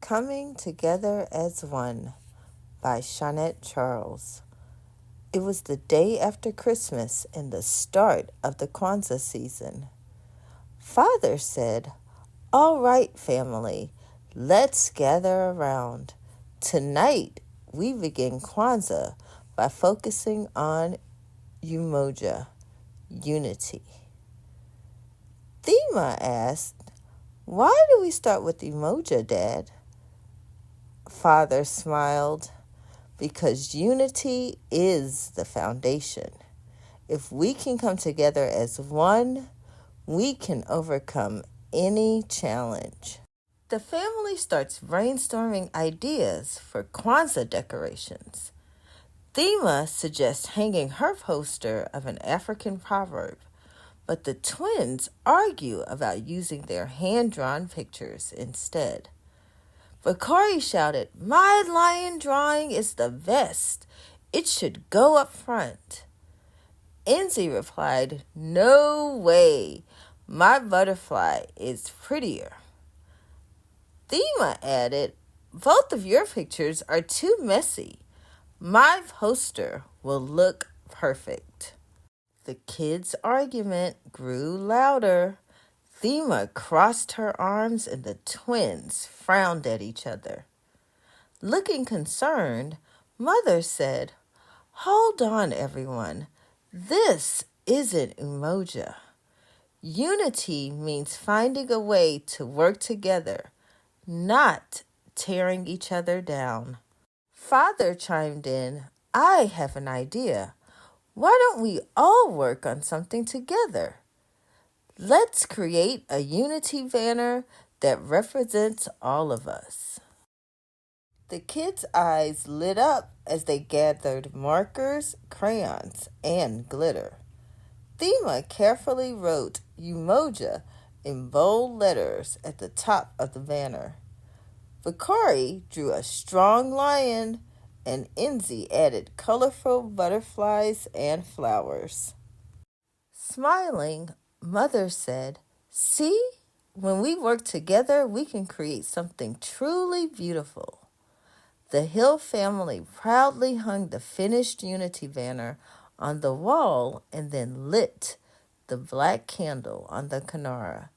Coming Together as One by Shawnette Charles. It was the day after Christmas and the start of the Kwanzaa season. Father said, "All right, family, let's gather around. Tonight, we begin Kwanzaa by focusing on Umoja, unity." Thema asked, "Why do we start with Umoja, Dad?" Father smiled, "Because unity is the foundation. If we can come together as one, we can overcome any challenge." The family starts brainstorming ideas for Kwanzaa decorations. Thema suggests hanging her poster of an African proverb, but the twins argue about using their hand-drawn pictures instead. Bakari shouted, "My lion drawing is the best. It should go up front." Enzi replied, "No way. My butterfly is prettier." Thema added, "Both of your pictures are too messy. My poster will look perfect." The kids' argument grew louder. Thema crossed her arms and the twins frowned at each other. Looking concerned, Mother said, "Hold on, everyone. This isn't Umoja. Unity means finding a way to work together, not tearing each other down." Father chimed in, "I have an idea. Why don't we all work on something together? Let's create a unity banner that represents all of us." The kids' eyes lit up as they gathered markers, crayons, and glitter. Thema carefully wrote Umoja in bold letters at the top of the banner. Bakari drew a strong lion, and Enzi added colorful butterflies and flowers. Smiling, Mother said, "See, when we work together, we can create something truly beautiful." The Hill family proudly hung the finished unity banner on the wall and then lit the black candle on the Kinara.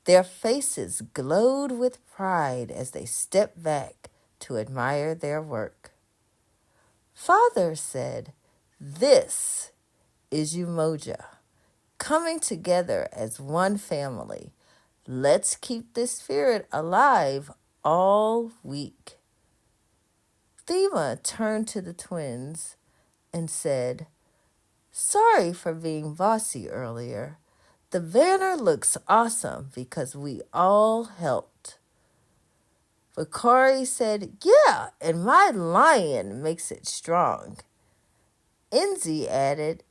Their faces glowed with pride as they stepped back to admire their work. Father said, "This is Umoja, coming together as one family. Let's keep this spirit alive all week." Thema turned to the twins and said, "Sorry for being bossy earlier. The banner looks awesome because we all helped." Bakari said, "Yeah, and my lion makes it strong." Enzi added,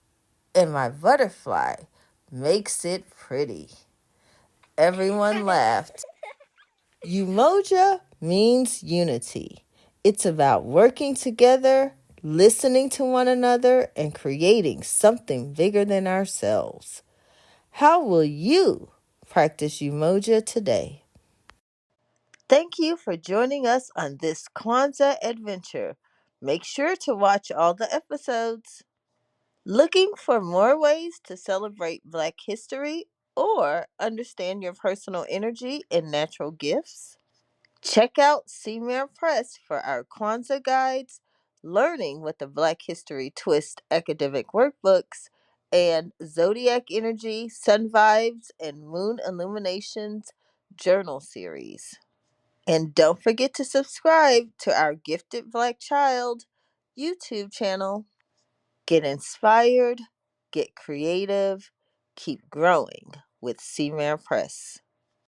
"And my butterfly makes it pretty." Everyone laughed. Umoja means unity. It's about working together, listening to one another, and creating something bigger than ourselves. How will you practice Umoja today? Thank you for joining us on this Kwanzaa adventure. Make sure to watch all the episodes. Looking for more ways to celebrate Black history or understand your personal energy and natural gifts? Check out Seamare Press for our Kwanzaa guides, Learning with the Black History Twist academic workbooks, and Zodiac Energy, Sun Vibes, and Moon Illuminations journal series. And don't forget to subscribe to our Gifted Black Child YouTube channel. Get inspired, get creative, keep growing with Seamare Press.